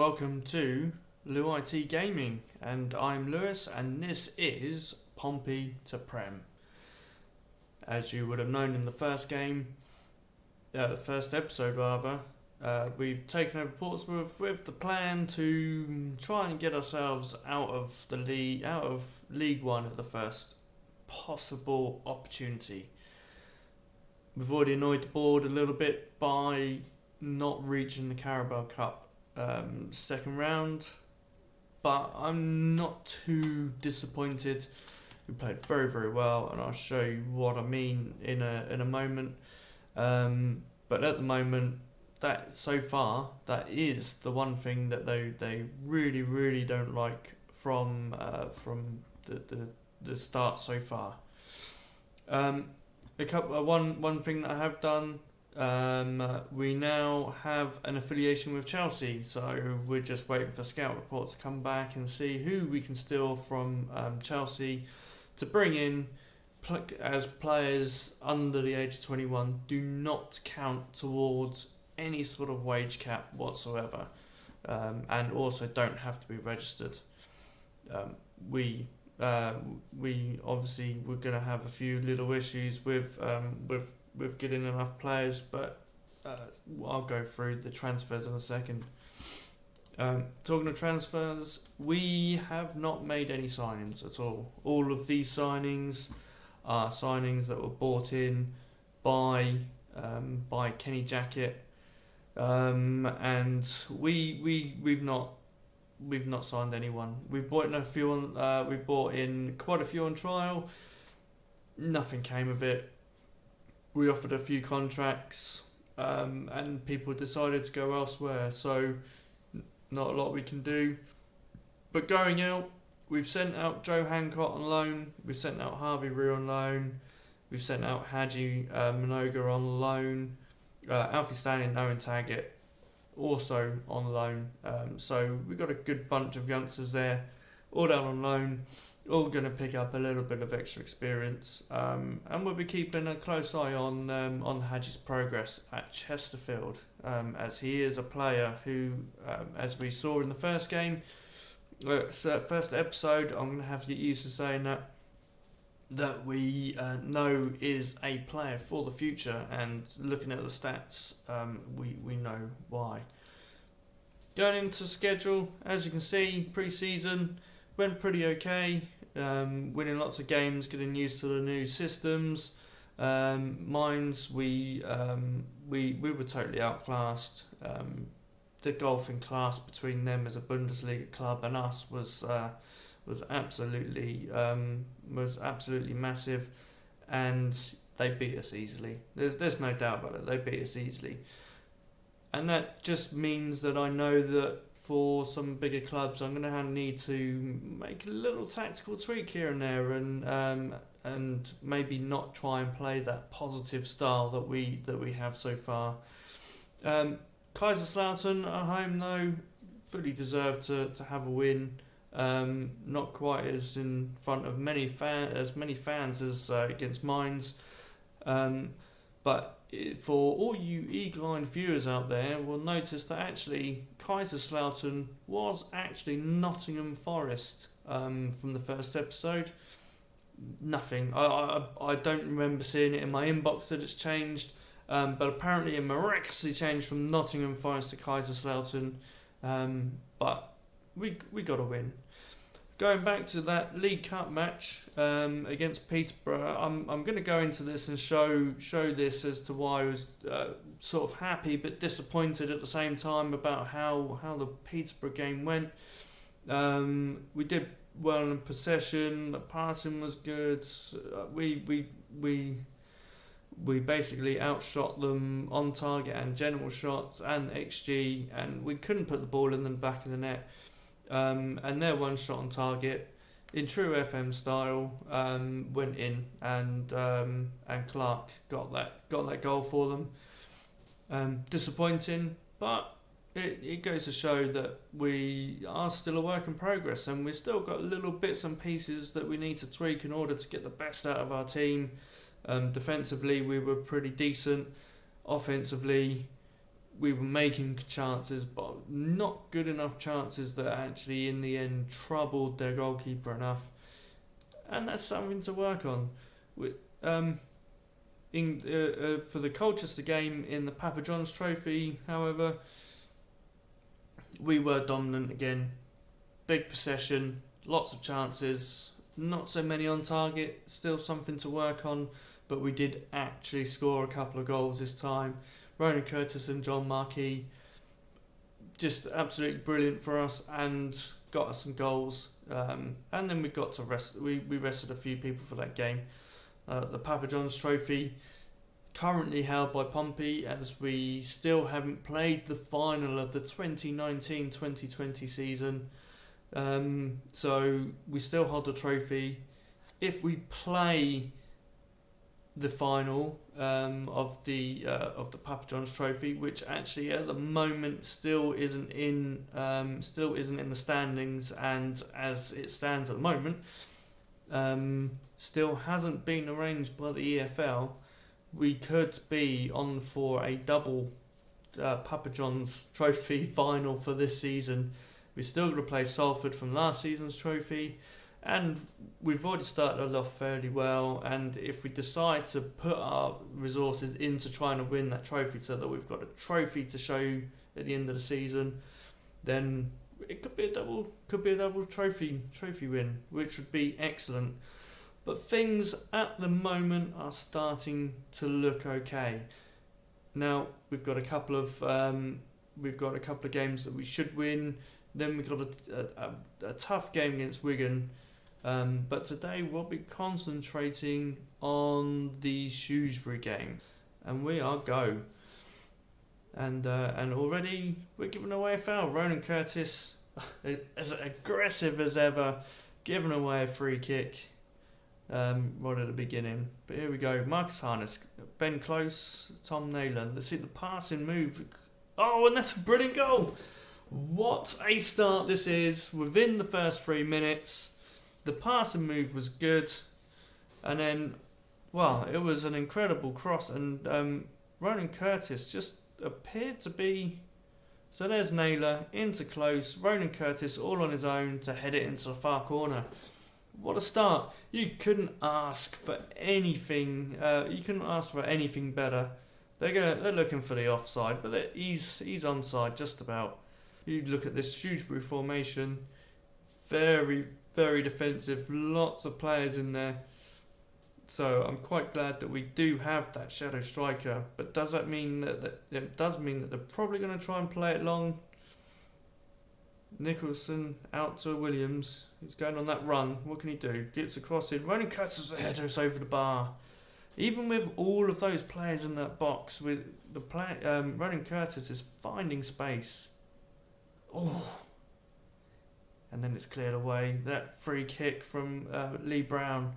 welcome to Lou IT Gaming, and I'm Lewis, and this is Pompey to Prem. As you would have known in the first episode rather, we've taken over Portsmouth with the plan to try and get ourselves out of League One at the first possible opportunity. We've already annoyed the board a little bit by not reaching the Carabao Cup second round, but I'm not too disappointed. We played very, very well, and I'll show you what I mean in a moment. But at the moment, that is the one thing that they really, really don't like from the start so far. One thing that I have done. We now have an affiliation with Chelsea, so we're just waiting for scout reports to come back and see who we can steal from Chelsea to bring in as players under the age of 21 do not count towards any sort of wage cap whatsoever, and also don't have to be registered. We obviously we're going to have a few little issues with getting enough players, but I'll go through the transfers in a second. Talking of transfers, we have not made any signings at all. All of these signings are signings that were bought in by Kenny Jackett, and we've not signed anyone. We bought in quite a few on trial. Nothing came of it. We offered a few contracts, and people decided to go elsewhere, so not a lot we can do. But going out, we've sent out Joe Hancock on loan, we've sent out Harvey Rue on loan, we've sent out Hadji Minoga on loan, Alfie Stanley and Owen Taggart also on loan. So we've got a good bunch of youngsters there, all down on loan, all going to pick up a little bit of extra experience, and we'll be keeping a close eye on Hadji's progress at Chesterfield, as he is a player who, as we saw in the first game, first episode, I'm going to have to get used to saying that we know is a player for the future, and looking at the stats, we know why. Going into schedule, as you can see, pre-season went pretty okay, winning lots of games, getting used to the new systems. Mines, we were totally outclassed. The golfing class between them as a Bundesliga club and us was absolutely massive, and they beat us easily. There's no doubt about it. They beat us easily, and that just means that I know that for some bigger clubs, I'm going to need to make a little tactical tweak here and there, and maybe not try and play that positive style that we have so far. Kaiserslautern at home, though, fully deserved to have a win. Not quite as in front of many fans as against Mainz, but for all you eagle-eyed viewers out there, will notice that actually Kaiserslautern was actually Nottingham Forest from the first episode. Nothing. I don't remember seeing it in my inbox that it's changed, but apparently it miraculously changed from Nottingham Forest to Kaiserslautern. But we got a win. Going back to that League Cup match against Peterborough, I'm going to go into this and show this as to why I was sort of happy but disappointed at the same time about how the Peterborough game went. We did well in possession. The passing was good. We basically outshot them on target and general shots and XG, and we couldn't put the ball in the back of the net. And their one shot on target, in true FM style, went in, and Clark got that goal for them. Disappointing, but it goes to show that we are still a work in progress, and we've still got little bits and pieces that we need to tweak in order to get the best out of our team. Defensively, we were pretty decent. Offensively, we were making chances, but not good enough chances that actually in the end troubled their goalkeeper enough, and that's something to work on. For the Colchester game in the Papa John's Trophy, however, we were dominant again. Big possession, lots of chances, not so many on target, still something to work on, but we did actually score a couple of goals this time. Ronan Curtis and John Marquis, just absolutely brilliant for us and got us some goals. And then we got to rest. We rested a few people for that game. The Papa John's Trophy, currently held by Pompey, as we still haven't played the final of the 2019-2020 season. So we still hold the trophy. If we play the final of the Papa John's Trophy, which actually at the moment still isn't in the standings, and as it stands at the moment, still hasn't been arranged by the EFL, we could be on for a double Papa John's Trophy final for this season. We're still going to play Salford from last season's trophy, and we've already started off fairly well, and if we decide to put our resources into trying to win that trophy so that we've got a trophy to show at the end of the season, then it could be a double trophy win, which would be excellent. But things at the moment are starting to look okay. Now we've got a couple of games that we should win. Then we've got a tough game against Wigan. But today we'll be concentrating on the Shrewsbury game, and we are go. And already we're giving away a foul. Ronan Curtis, as aggressive as ever, giving away a free kick right at the beginning. But here we go. Marcus Harness, Ben Close, Tom Naylor. Let's see the passing move. Oh, and that's a brilliant goal. What a start this is within the first 3 minutes. The passing move was good, and then, well, it was an incredible cross, and Ronan Curtis just appeared to be... So there's Naylor into Close, Ronan Curtis all on his own to head it into the far corner. What a start. You couldn't ask for anything better. They're looking for the offside, but he's onside just about. You look at this Shrewsbury formation, very, very defensive, lots of players in there. So I'm quite glad that we do have that shadow striker. But does that mean that it does mean that they're probably going to try and play it long? Nicholson out to Williams, who's going on that run. What can he do? Gets across in. Ronan Curtis headers over the bar. Even with all of those players in that box, with the Ronan Curtis is finding space. Oh, and then it's cleared away. That free kick from Lee Brown,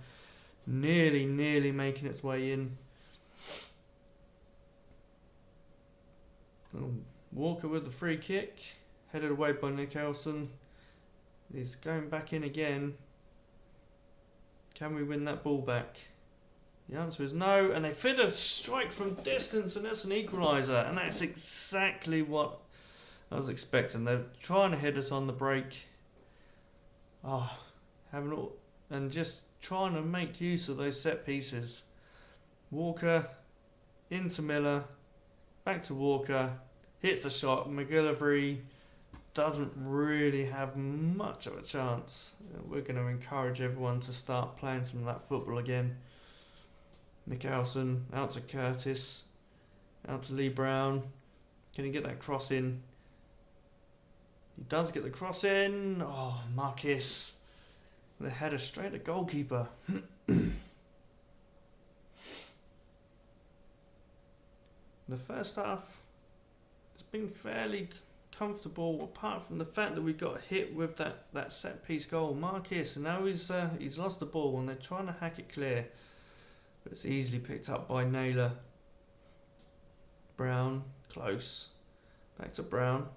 nearly making its way in. Walker with the free kick, headed away by Nick Elson. He's going back in again. Can we win that ball back? The answer is no, and they fit a strike from distance, and that's an equaliser, and that's exactly what I was expecting. They're trying to hit us on the break. And just trying to make use of those set pieces. Walker into Miller, back to Walker, hits the shot. McGillivray doesn't really have much of a chance. We're going to encourage everyone to start playing some of that football again. Nick Elson out to Curtis, out to Lee Brown. Can he get that cross in? He does get the cross in. Oh, Marquis. The header straight at goalkeeper. The first half has been fairly comfortable, apart from the fact that we got hit with that set piece goal. Marquis, and now he's lost the ball and they're trying to hack it clear. But it's easily picked up by Naylor. Brown, Close. Back to Brown.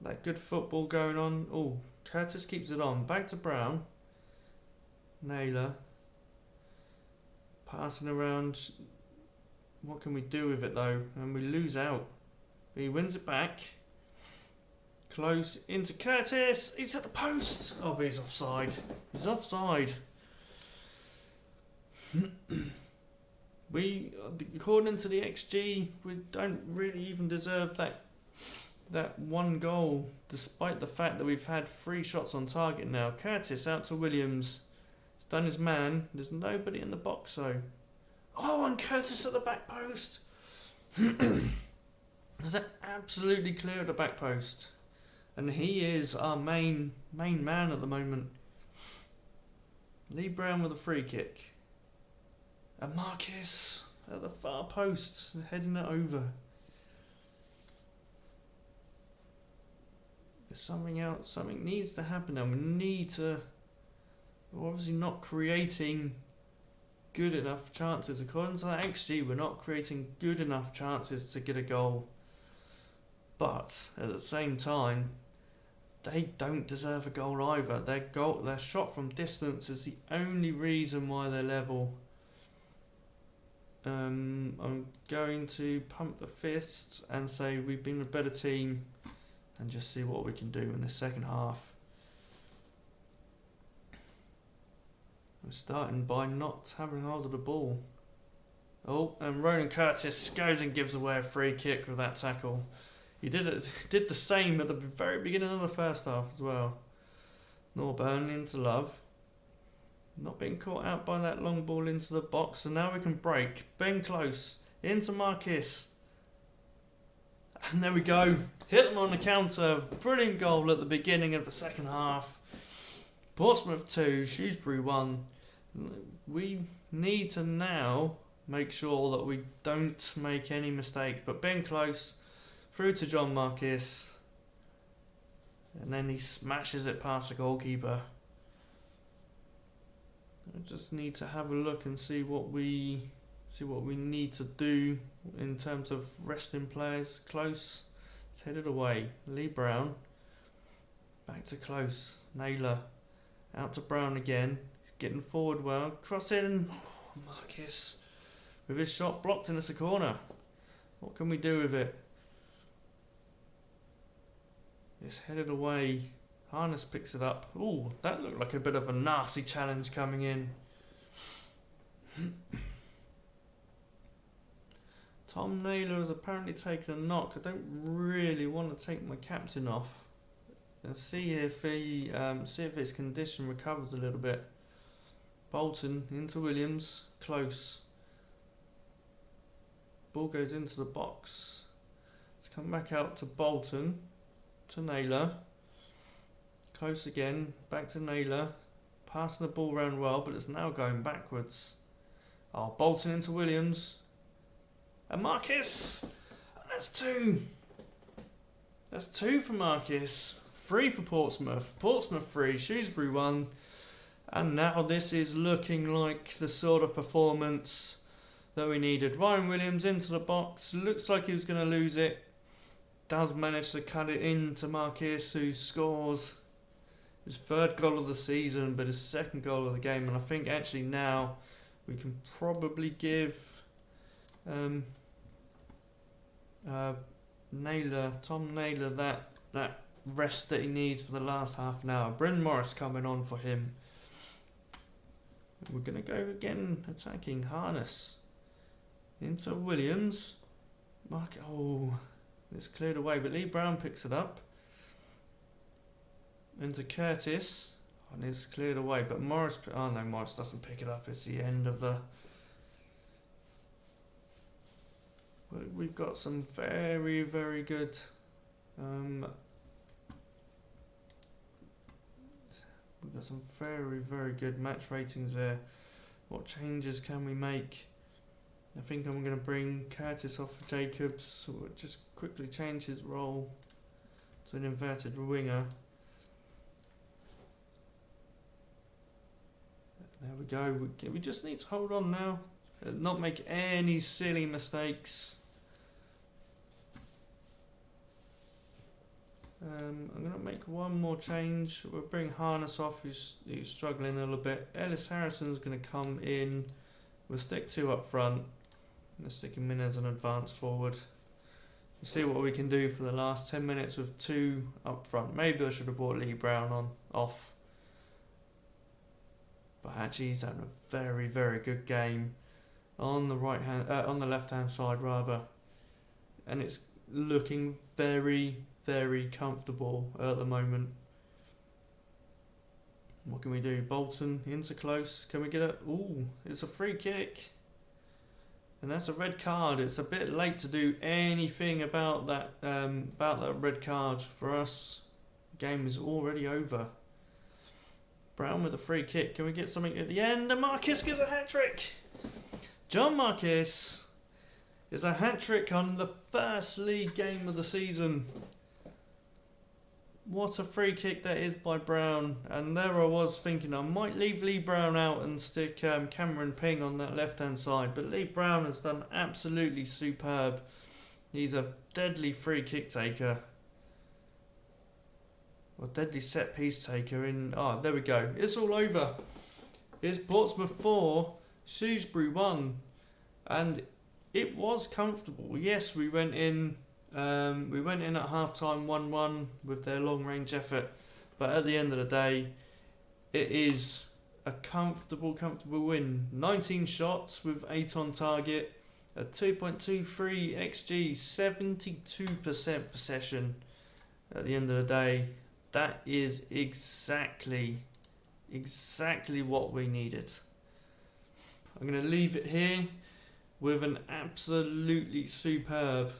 That good football going on. Oh, Curtis keeps it on. Back to Brown. Naylor. Passing around. What can we do with it though? And we lose out. He wins it back. Close into Curtis. He's at the post. Oh, but he's offside. He's offside. We, according to the XG, we don't really even deserve that one goal, despite the fact that we've had 3 shots on target now. Curtis out to Williams. He's done his man. There's nobody in the box, though. Oh, and Curtis at the back post. Is that absolutely clear at the back post? And he is our main man at the moment. Lee Brown with a free kick. And Marquis at the far post, heading it over. There's something needs to happen now. We're obviously not creating good enough chances. According to that XG, we're not creating good enough chances to get a goal. But at the same time, they don't deserve a goal either. Their shot from distance is the only reason why they're level. I'm going to pump the fists and say we've been a better team and just see what we can do in the second half. We're starting by not having hold of the ball. Oh, and Ronan Curtis goes and gives away a free kick with that tackle. He did the same at the very beginning of the first half as well. Norburn into Love. Not being caught out by that long ball into the box, and now we can break. Ben close into Marquis. And there we go. Hit them on the counter. Brilliant goal at the beginning of the second half. Portsmouth 2, Shrewsbury 1. We need to now make sure that we don't make any mistakes. But Ben close through to John Marquis. And then he smashes it past the goalkeeper. I just need to have a look and see what we need to do in terms of resting players. Close, it's headed away. Lee Brown, back to Close. Naylor, out to Brown again. He's getting forward well. Cross in. Oh, Marquis with his shot blocked, and it's a corner. What can we do with it? It's headed away. Harness picks it up. Ooh, that looked like a bit of a nasty challenge coming in. Tom Naylor has apparently taken a knock. I don't really want to take my captain off. Let's see if his condition recovers a little bit. Bolton into Williams. Close. Ball goes into the box. Let's come back out to Bolton. To Naylor. Close again, back to Naylor, passing the ball round well, but it's now going backwards. Oh, Bolton into Williams, and Marquis, and that's 2. That's 2 for Marquis, 3 for Portsmouth. Portsmouth 3, Shrewsbury 1, and now this is looking like the sort of performance that we needed. Ryan Williams into the box, looks like he was going to lose it, does manage to cut it into Marquis, who scores his 3rd goal of the season, but his 2nd goal of the game. And I think actually now we can probably give Tom Naylor that rest that he needs for the last half an hour. Bryn Morris coming on for him. We're going to go again attacking. Harness into Williams. It's cleared away, but Lee Brown picks it up. Into Curtis, and it's cleared away, but Morris doesn't pick it up. It's the end of the... We've got some very, very good match ratings there. What changes can we make? I think I'm going to bring Curtis off for Jacobs. We'll just quickly change his role to an inverted winger. There we go. We just need to hold on now. Not make any silly mistakes. I'm going to make one more change. We'll bring Harness off, who's struggling a little bit. Ellis Harrison's going to come in. We'll stick 2 up front. Let's stick him in as an advanced forward. See what we can do for the last 10 minutes with 2 up front. Maybe I should have brought Lee Brown off. But actually he's having a very, very good game on the on the left hand side rather. And it's looking very, very comfortable at the moment. What can we do? Bolton into close. Can we get it? Ooh, it's a free kick. And that's a red card. It's a bit late to do anything about that red card for us. The game is already over. Brown with a free kick. Can we get something at the end? And Marquis gets a hat-trick. John Marquis is a hat-trick on the first league game of the season. What a free kick that is by Brown. And there I was thinking I might leave Lee Brown out and stick Cameron Ping on that left hand side. But Lee Brown has done absolutely superb. He's a deadly free kick taker. Or deadly set piece taker in... Oh, there we go. It's all over. It's Portsmouth 4, Shrewsbury 1. And it was comfortable. Yes, we went in at half-time 1-1 with their long-range effort, but at the end of the day, it is a comfortable win. 19 shots with 8 on target, a 2.23 XG, 72% possession. At the end of the day, that is exactly what we needed. I'm going to leave it here with an absolutely superb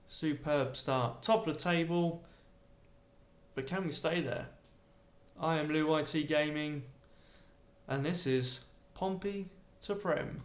start. Top of the table, but can we stay there? I am Lou IT Gaming, and this is Pompey to Prem.